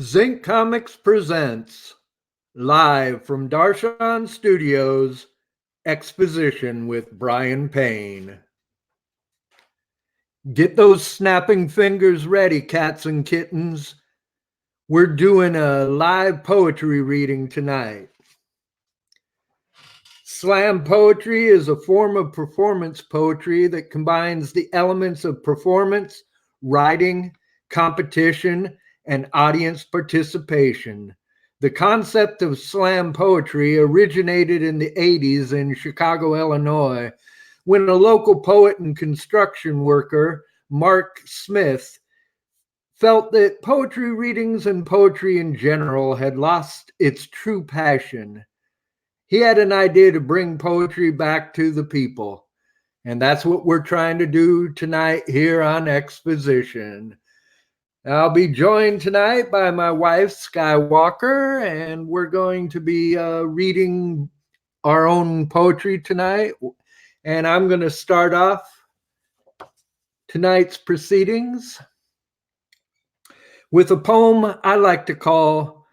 Zinc Comics presents, live from Darshan Studios, Exposition with Brian Payne. Get those snapping fingers ready, cats and kittens. We're doing a live poetry reading tonight. Slam poetry is a form of performance poetry that combines the elements of performance, writing, competition, and audience participation. The concept of slam poetry originated in the 80s in Chicago, Illinois, when a local poet and construction worker, Mark Smith, felt that poetry readings and poetry in general had lost its true passion. He had an idea to bring poetry back to the people. And that's what we're trying to do tonight here on Exposition. I'll be joined tonight by my wife, Skywalker, and we're going to be reading our own poetry tonight. And I'm going to start off tonight's proceedings with a poem I like to call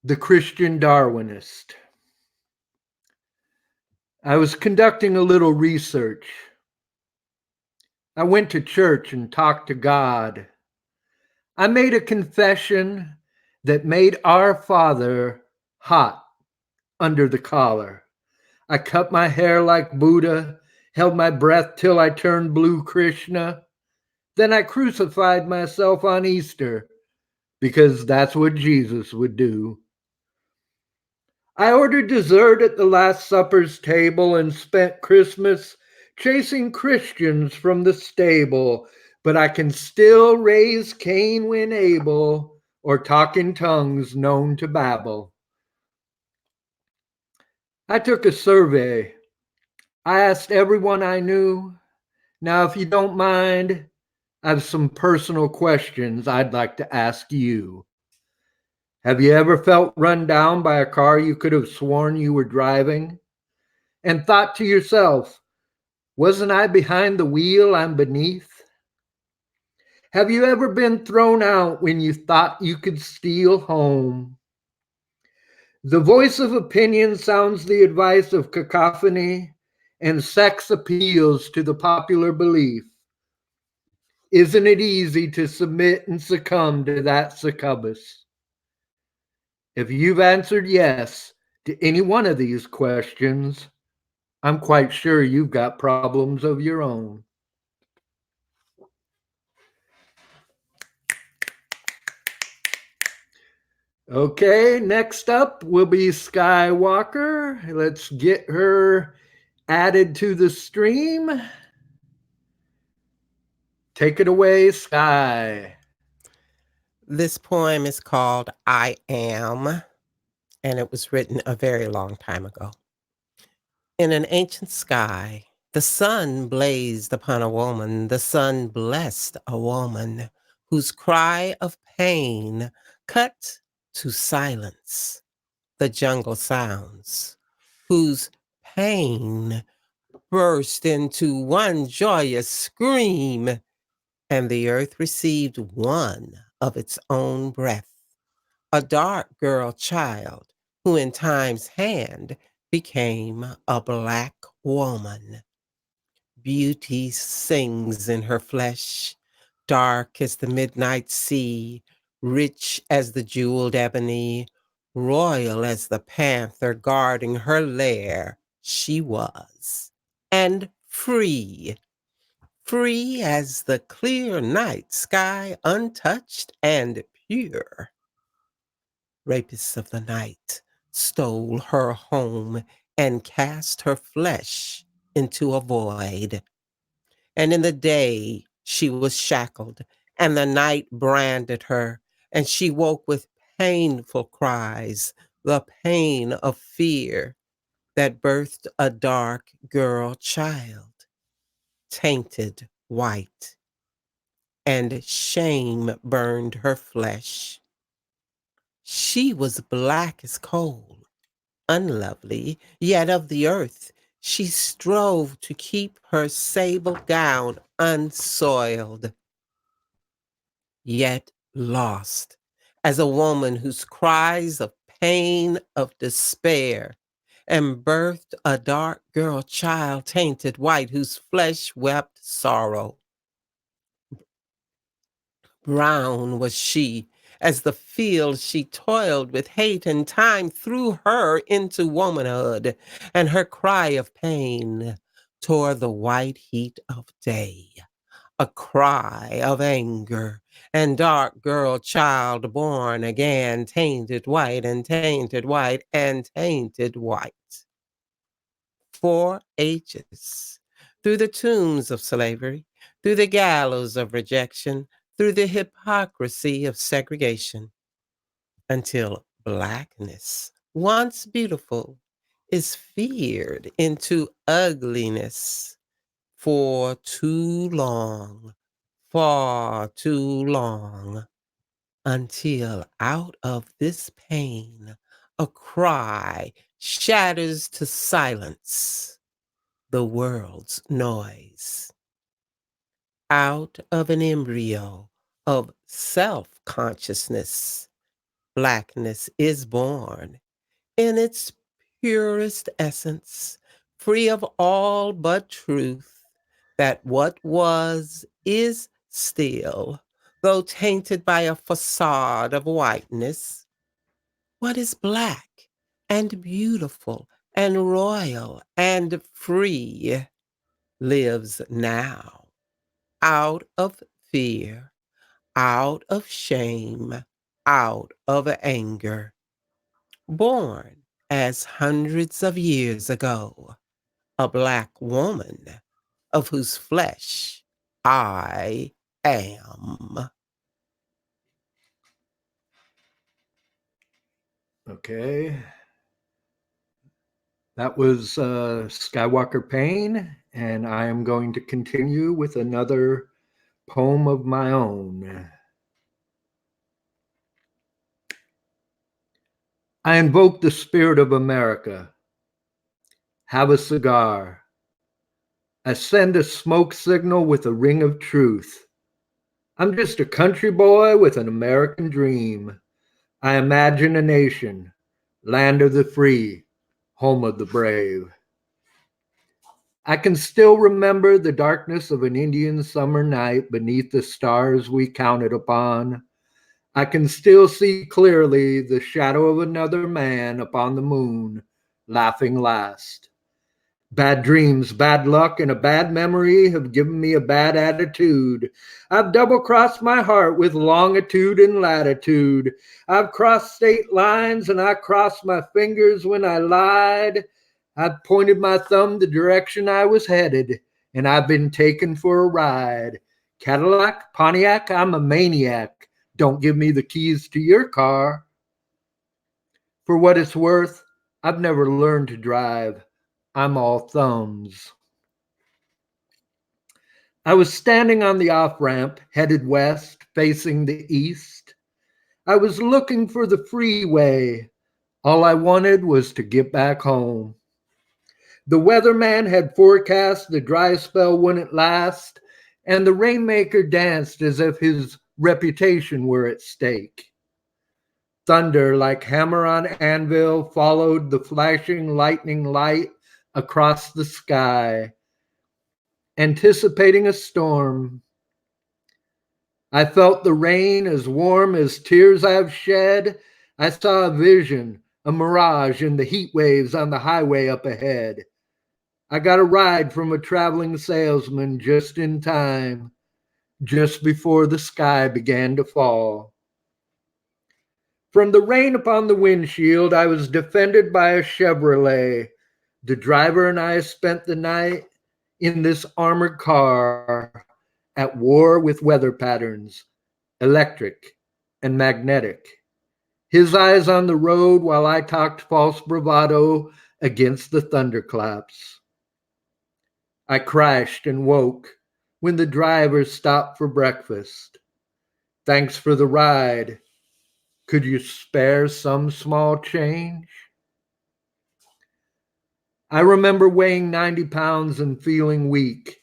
The Christian Darwinist. I was conducting a little research. I went to church and talked to God. I made a confession that made our Father hot under the collar. I cut my hair like Buddha, held my breath till I turned blue Krishna. Then I crucified myself on Easter because that's what Jesus would do. I ordered dessert at the Last Supper's table and spent Christmas chasing Christians from the stable, but I can still raise Cain when able, or talk in tongues known to babble. I took a survey. I asked everyone I knew. Now, if you don't mind, I have some personal questions I'd like to ask you. Have you ever felt run down by a car you could have sworn you were driving? And thought to yourself, wasn't I behind the wheel I'm beneath? Have you ever been thrown out when you thought you could steal home? The voice of opinion sounds the advice of cacophony, and sex appeals to the popular belief. Isn't it easy to submit and succumb to that succubus? If you've answered yes to any one of these questions, I'm quite sure you've got problems of your own. Okay, next up will be Skywalker. Let's get her added to the stream. Take it away, Sky. This poem is called I Am, and it was written a very long time ago. In an ancient sky, the sun blazed upon a woman. The sun blessed a woman whose cry of pain cut to silence the jungle sounds, whose pain burst into one joyous scream, and the earth received one of its own breath, a dark girl child who in time's hand became a black woman. Beauty sings in her flesh, dark as the midnight sea, rich as the jeweled ebony, royal as the panther guarding her lair she was, and free, free as the clear night sky, untouched and pure. Rapists of the night stole her home and cast her flesh into a void. And in the day she was shackled, and the night branded her, and she woke with painful cries, the pain of fear that birthed a dark girl child, tainted white, and shame burned her flesh. She was black as coal, unlovely, yet of the earth. She strove to keep her sable gown unsoiled, yet lost as a woman whose cries of pain, of despair, and birthed a dark girl child tainted white whose flesh wept sorrow. Brown was she, as the field she toiled with hate, and time threw her into womanhood, and her cry of pain tore the white heat of day. A cry of anger, and dark girl child born again, tainted white and tainted white and tainted white. 4 H's. Through the tombs of slavery, through the gallows of rejection, through the hypocrisy of segregation, until blackness, once beautiful, is feared into ugliness for too long, far too long, until out of this pain a cry shatters to silence the world's noise. Out of an embryo of self-consciousness, blackness is born in its purest essence, free of all but truth, that what was is still, though tainted by a facade of whiteness. What is black and beautiful and royal and free lives now, out of fear, out of shame, out of anger, born as hundreds of years ago, a black woman of whose flesh I am. Okay. That was Skywalker Payne, and I am going to continue with another poem of my own. I invoke the spirit of America. Have a cigar. I send a smoke signal with a ring of truth. I'm just a country boy with an American dream. I imagine a nation, land of the free, home of the brave. I can still remember the darkness of an Indian summer night beneath the stars we counted upon. I can still see clearly the shadow of another man upon the moon, laughing last. Bad dreams, bad luck, and a bad memory have given me a bad attitude. I've double crossed my heart with longitude and latitude. I've crossed state lines and I crossed my fingers when I lied. I've pointed my thumb the direction I was headed, and I've been taken for a ride. Cadillac, Pontiac, I'm a maniac. Don't give me the keys to your car. For what it's worth, I've never learned to drive. I'm all thumbs. I was standing on the off ramp, headed west, facing the east. I was looking for the freeway. All I wanted was to get back home. The weatherman had forecast the dry spell wouldn't last, and the rainmaker danced as if his reputation were at stake. Thunder, like hammer on anvil, followed the flashing lightning light across the sky, anticipating a storm. I felt the rain as warm as tears I've shed. I saw a vision, a mirage in the heat waves on the highway up ahead. I got a ride from a traveling salesman just in time, just before the sky began to fall. From the rain upon the windshield, I was defended by a Chevrolet. The driver and I spent the night in this armored car at war with weather patterns, electric and magnetic. His eyes on the road while I talked false bravado against the thunderclaps. I crashed and woke when the driver stopped for breakfast. Thanks for the ride. Could you spare some small change? I remember weighing 90 pounds and feeling weak,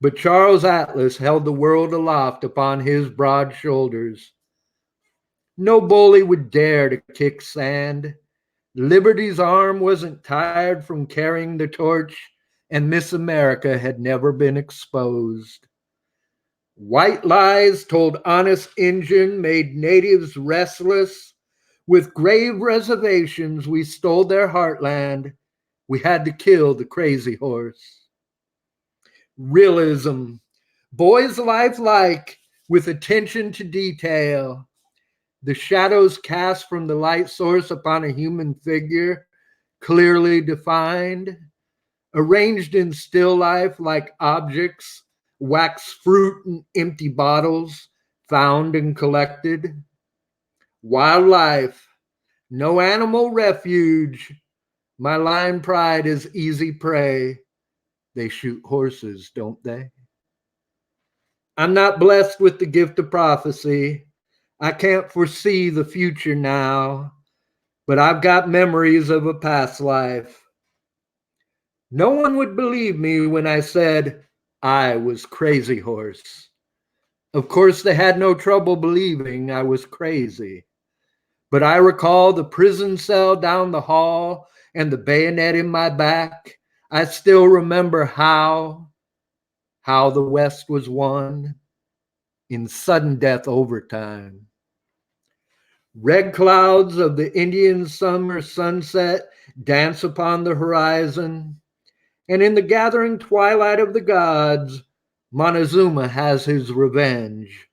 but Charles Atlas held the world aloft upon his broad shoulders. No bully would dare to kick sand. Liberty's arm wasn't tired from carrying the torch, and Miss America had never been exposed. White lies told honest Injun made natives restless. With grave reservations, we stole their heartland. We had to kill the crazy horse. Realism, boy's life like, with attention to detail. The shadows cast from the light source upon a human figure, clearly defined, arranged in still life like objects, wax fruit and empty bottles, found and collected. Wildlife, no animal refuge. My lion pride is easy prey. They shoot horses, don't they? I'm not blessed with the gift of prophecy. I can't foresee the future now, but I've got memories of a past life. No one would believe me when I said I was Crazy Horse. Of course, they had no trouble believing I was crazy. But I recall the prison cell down the hall and the bayonet in my back. I still remember how the West was won in sudden death overtime. Red clouds of the Indian summer sunset dance upon the horizon, and in the gathering twilight of the gods, Montezuma has his revenge.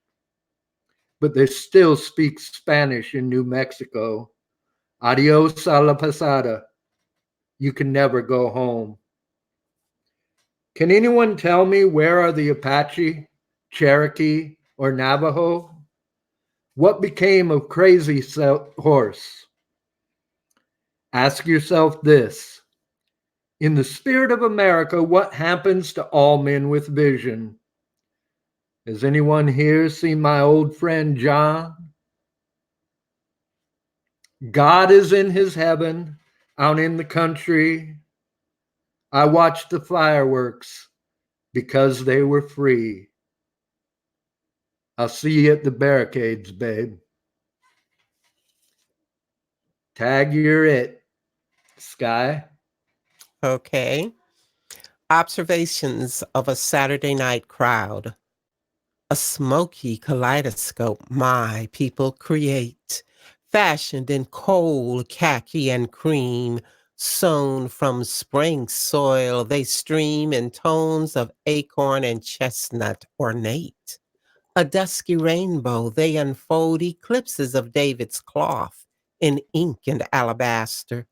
But they still speak Spanish in New Mexico. Adios a la pasada. You can never go home. Can anyone tell me where are the Apache, Cherokee, or Navajo? What became of Crazy Horse? Ask yourself this. In the spirit of America, what happens to all men with vision? Has anyone here seen my old friend John? God is in his heaven, out in the country. I watched the fireworks because they were free. I'll see you at the barricades, babe. Tag, you're it. Sky. Okay. Observations of a Saturday night crowd. A smoky kaleidoscope my people create, fashioned in coal, khaki, and cream, sown from spring soil, they stream in tones of acorn and chestnut ornate. A dusky rainbow, they unfold eclipses of David's cloth in ink and alabaster.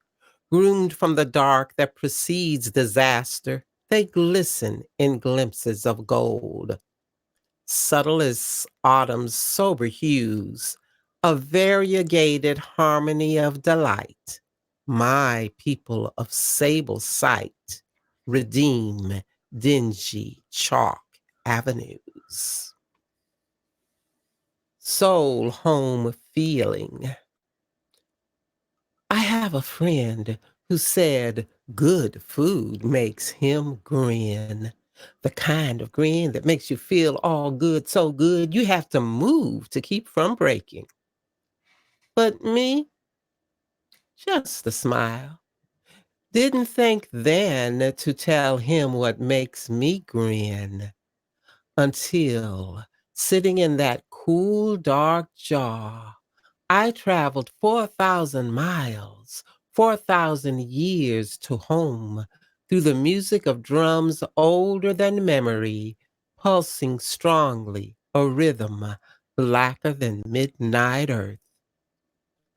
Groomed from the dark that precedes disaster, they glisten in glimpses of gold. Subtle as autumn's sober hues, a variegated harmony of delight. My people of sable sight redeem dingy chalk avenues. Soul home feeling. I have a friend who said good food makes him grin. The kind of grin that makes you feel all good, so good you have to move to keep from breaking. But me, just a smile. Didn't think then to tell him what makes me grin until sitting in that cool, dark jaw I traveled 4,000 miles, 4,000 years to home, through the music of drums older than memory, pulsing strongly, a rhythm blacker than midnight earth.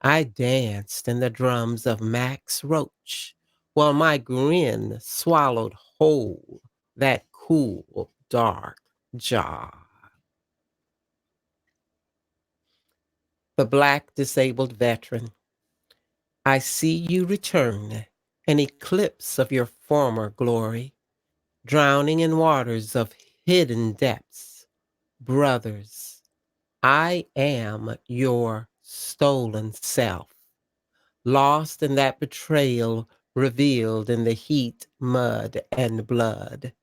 I danced in the drums of Max Roach, while my grin swallowed whole that cool, dark jaw. The black disabled veteran. I see you return, an eclipse of your former glory, drowning in waters of hidden depths. Brothers, I am your stolen self, lost in that betrayal revealed in the heat, mud, and blood.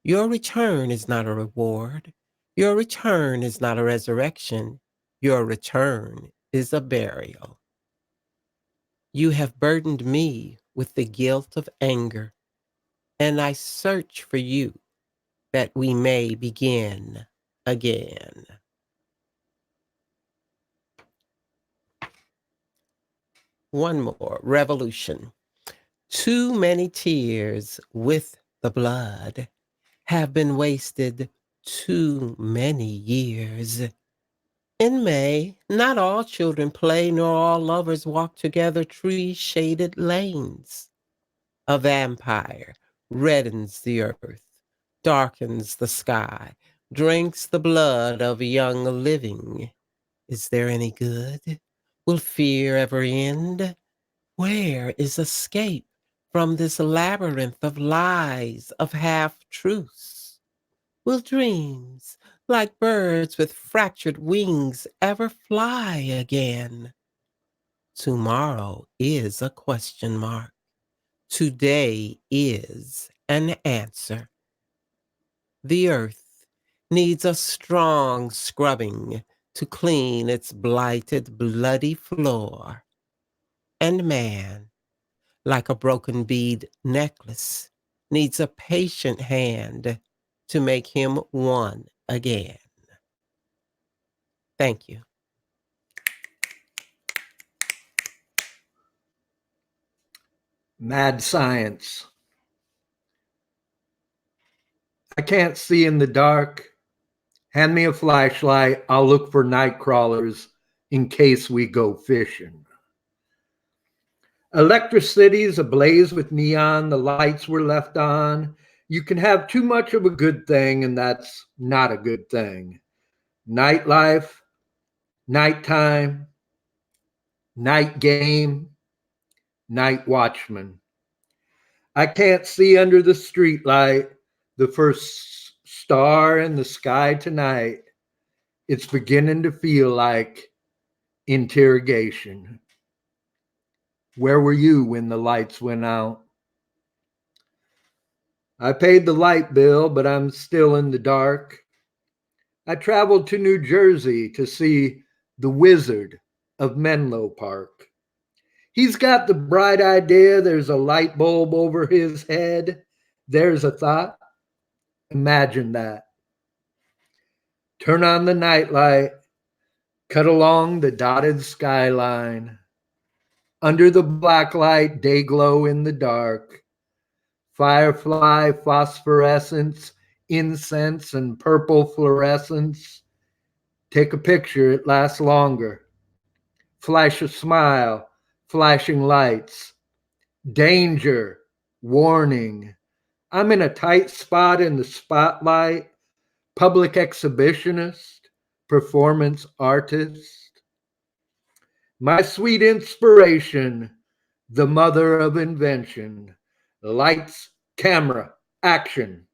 Your return is not a reward. Your return is not a resurrection. Your return is a burial. You have burdened me with the guilt of anger, and I search for you that we may begin again. One more, revolution. Too many tears with the blood have been wasted too many years. In May, not all children play, nor all lovers walk together tree-shaded lanes. A vampire reddens the earth, darkens the sky, drinks the blood of young living. Is there any good? Will fear ever end? Where is escape from this labyrinth of lies, of half-truths? Will dreams, like birds with fractured wings, ever fly again? Tomorrow is a question mark. Today is an answer. The earth needs a strong scrubbing to clean its blighted, bloody floor. And man, like a broken bead necklace, needs a patient hand to make him one again. Thank you. Mad science. I can't see in the dark. Hand me a flashlight. I'll look for night crawlers in case we go fishing. Electricity's ablaze with neon. The lights were left on. You can have too much of a good thing, and that's not a good thing. Nightlife, nighttime, night game, night watchman. I can't see under the streetlight, the first star in the sky tonight. It's beginning to feel like interrogation. Where were you when the lights went out? I paid the light bill, but I'm still in the dark. I traveled to New Jersey to see the Wizard of Menlo Park. He's got the bright idea. There's a light bulb over his head. There's a thought. Imagine that. Turn on the nightlight. Cut along the dotted skyline. Under the black light, day glow in the dark. Firefly phosphorescence, incense, and purple fluorescence. Take a picture, it lasts longer. Flash a smile, flashing lights. Danger, warning. I'm in a tight spot in the spotlight. Public exhibitionist, performance artist. My sweet inspiration, the mother of invention. Lights, camera, action.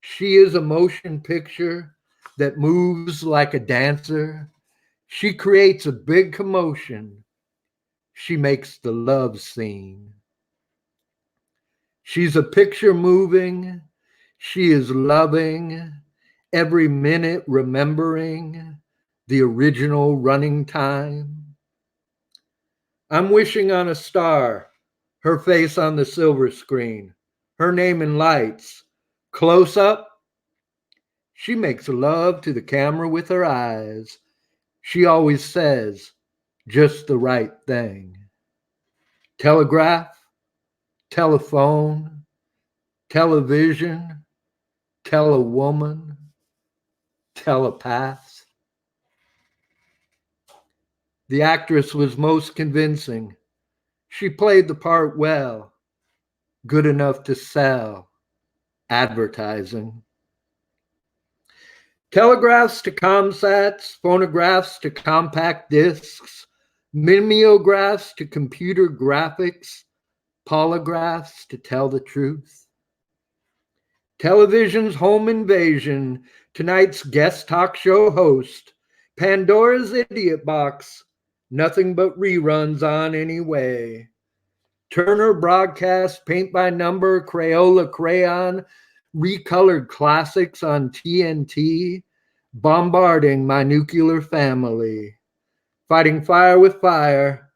She is a motion picture that moves like a dancer. She creates a big commotion. She makes the love scene. She's a picture moving. She is loving. Every minute remembering the original running time. I'm wishing on a star, her face on the silver screen, her name in lights. Close up, she makes love to the camera with her eyes. She always says just the right thing. Telegraph, telephone, television, telewoman, telepath. The actress was most convincing. She played the part well, good enough to sell advertising. Telegraphs to comsats, phonographs to compact discs, mimeographs to computer graphics, polygraphs to tell the truth. Television's home invasion, tonight's guest talk show host, Pandora's idiot box, nothing but reruns on anyway. Turner broadcast paint by number, Crayola crayon, recolored classics on TNT, bombarding my nuclear family. Fighting fire with fire,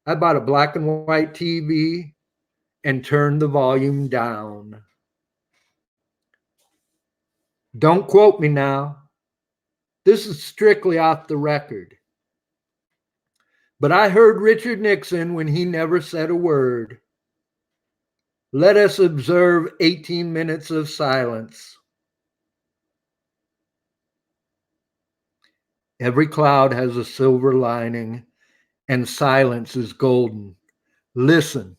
I bought a black and white TV and turned the volume down. Don't quote me now. This is strictly off the record. But I heard Richard Nixon when he never said a word. Let us observe 18 minutes of silence. Every cloud has a silver lining, and silence is golden. Listen.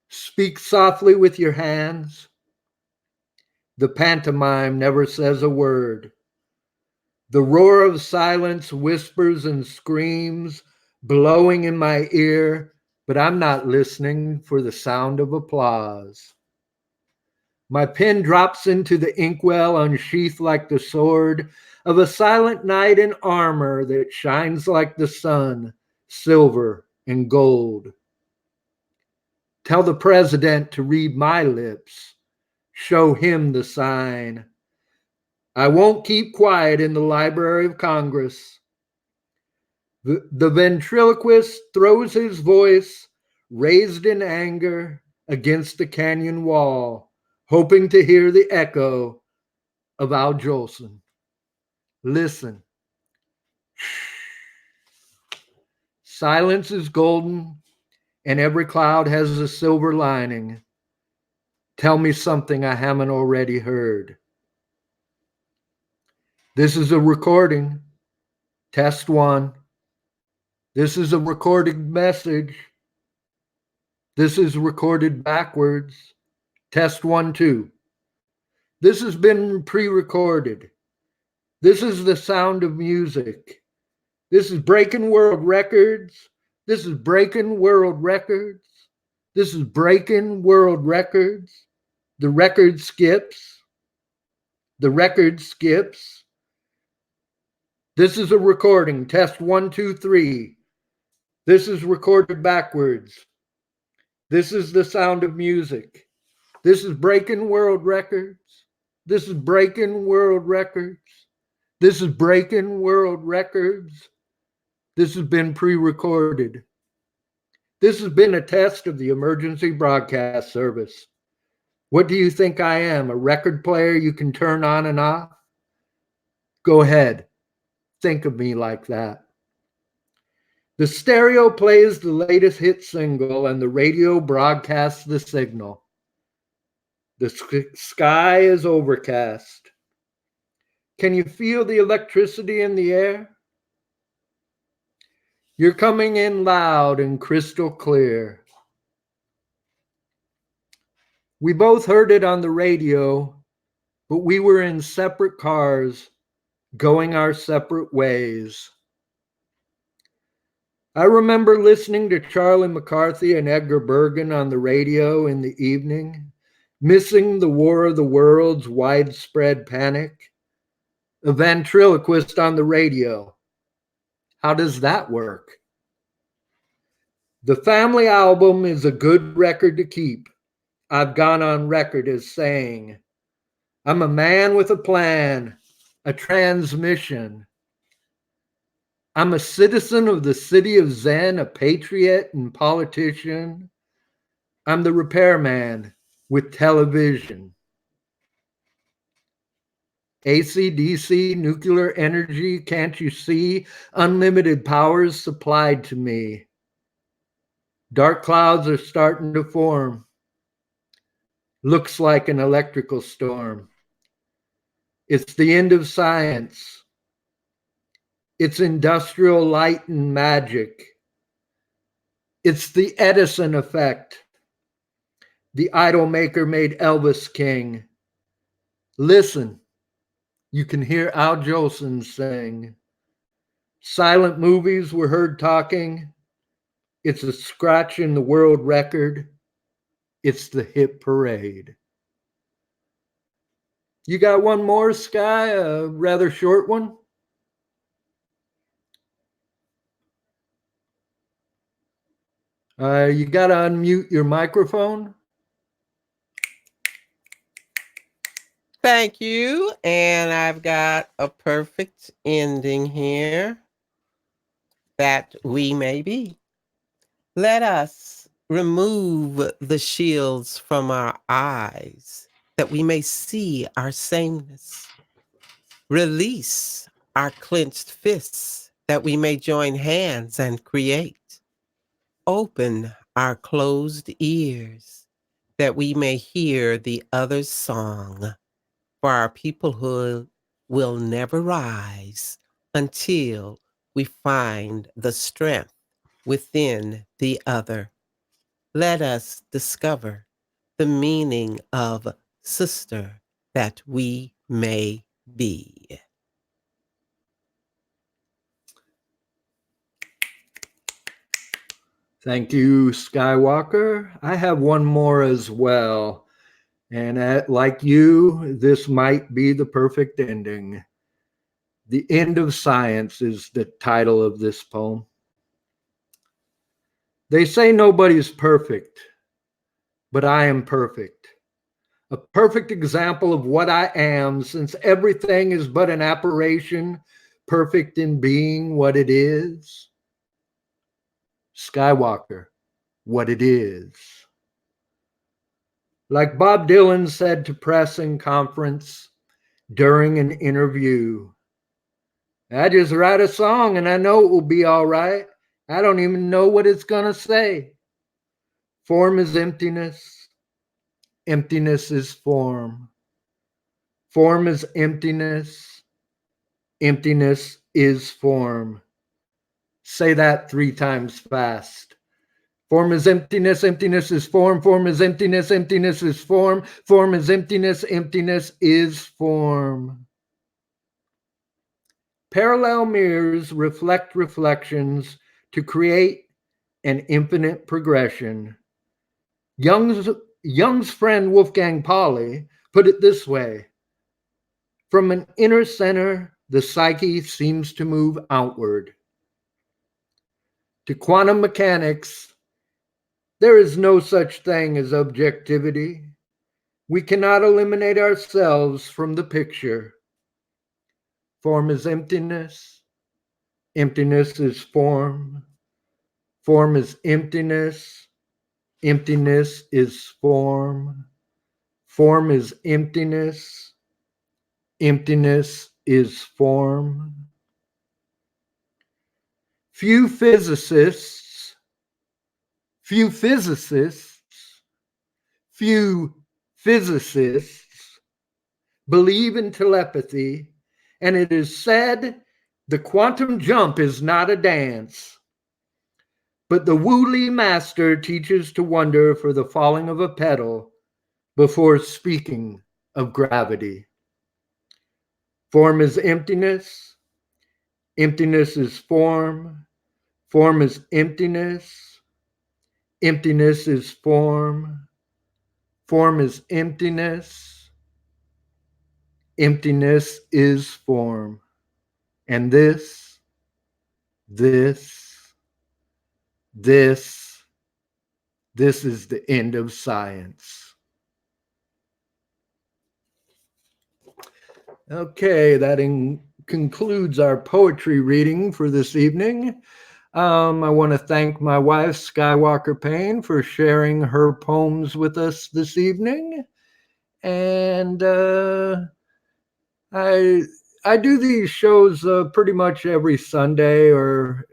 Speak softly with your hands. The pantomime never says a word. The roar of silence whispers and screams, blowing in my ear, but I'm not listening for the sound of applause. My pen drops into the inkwell, unsheathed like the sword of a silent knight in armor that shines like the sun, silver and gold. Tell the president to read my lips. Show him the sign. I won't keep quiet in the Library of Congress. The ventriloquist throws his voice, raised in anger, against the canyon wall, hoping to hear the echo of Al Jolson. Listen. Silence is golden, and every cloud has a silver lining. Tell me something I haven't already heard. This is a recording. Test 1. This is a recorded message. This is recorded backwards. Test 1, 2. This has been pre-recorded. This is the sound of music. This is breaking world records. This is breaking world records. This is breaking world records. The record skips. The record skips. This is a recording. Test 1, 2, 3. This is recorded backwards. This is the sound of music. This is breaking world records. This is breaking world records. This is breaking world records. This has been pre-recorded. This has been a test of the emergency broadcast service. What do you think I am? A record player you can turn on and off? Go ahead. Think of me like that. The stereo plays the latest hit single and the radio broadcasts the signal. The sky is overcast. Can you feel the electricity in the air? You're coming in loud and crystal clear. We both heard it on the radio, but we were in separate cars, going our separate ways. I remember listening to Charlie McCarthy and Edgar Bergen on the radio in the evening, missing the War of the Worlds widespread panic. A ventriloquist on the radio. How does that work? The family album is a good record to keep. I've gone on record as saying, I'm a man with a plan, a transmission. I'm a citizen of the city of Zen, a patriot and politician. I'm the repairman with television. AC/DC, nuclear energy, can't you see? Unlimited powers supplied to me. Dark clouds are starting to form. Looks like an electrical storm. It's the end of science. It's industrial light and magic. It's the Edison effect. The idol maker made Elvis king. Listen, you can hear Al Jolson sing. Silent movies were heard talking. It's a scratch in the world record. It's the hit parade. You got one more, Sky? A rather short one? You got to unmute your microphone. Thank you. And I've got a perfect ending here that we may be. Let us remove the shields from our eyes that we may see our sameness. Release our clenched fists that we may join hands and create. Open our closed ears that we may hear the other's song. For our peoplehood will never rise until we find the strength within the other. Let us discover the meaning of sister that we may be. Thank you, Skywalker. I have one more as well. And like you, this might be the perfect ending. The End of Science is the title of this poem. They say nobody's perfect, but I am perfect. A perfect example of what I am, since everything is but an apparition, perfect in being what it is. Skywalker, what it is. Like Bob Dylan said to press in conference during an interview, I just write a song and I know it will be all right. I don't even know what it's going to say. Form is emptiness. Emptiness is form. Form is emptiness. Emptiness is form. Say that 3 times fast. Form is emptiness, emptiness is form. Form is emptiness, emptiness is form. Form is emptiness, emptiness is form. Parallel mirrors reflect reflections to create an infinite progression. Jung's friend Wolfgang Pauli put it this way: from an inner center, the psyche seems to move outward. To quantum mechanics, there is no such thing as objectivity. We cannot eliminate ourselves from the picture. Form is emptiness. Emptiness is form. Form is emptiness. Emptiness is form. Form is emptiness. Emptiness is form. Few physicists believe in telepathy, and it is said the quantum jump is not a dance. But the Wu-Li master teaches to wonder for the falling of a petal before speaking of gravity. Form is emptiness. Emptiness is form. Form is emptiness. Emptiness is form. Form is emptiness. Emptiness is form. And this is the end of science. Okay, that concludes our poetry reading for this evening. I want to thank my wife, Skywalker Payne, for sharing her poems with us this evening. And I do these shows pretty much every Sunday or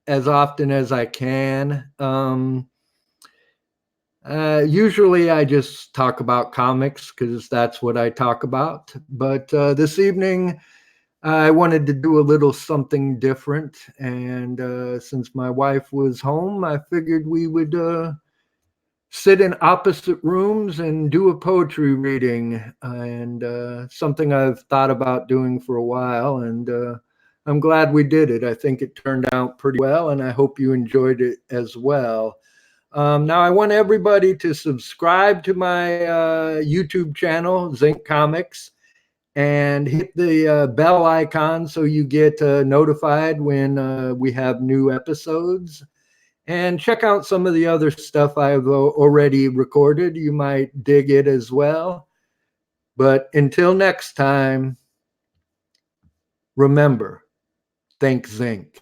as often as I can. Usually I just talk about comics because that's what I talk about. But this evening I wanted to do a little something different. And since my wife was home, I figured we would sit in opposite rooms and do a poetry reading, and something I've thought about doing for a while. And I'm glad we did it. I think it turned out pretty well, and I hope you enjoyed it as well. Now, I want everybody to subscribe to my YouTube channel, Zinc Comics, and hit the bell icon so you get notified when we have new episodes. And check out some of the other stuff I've already recorded. You might dig it as well. But until next time, remember, think zinc.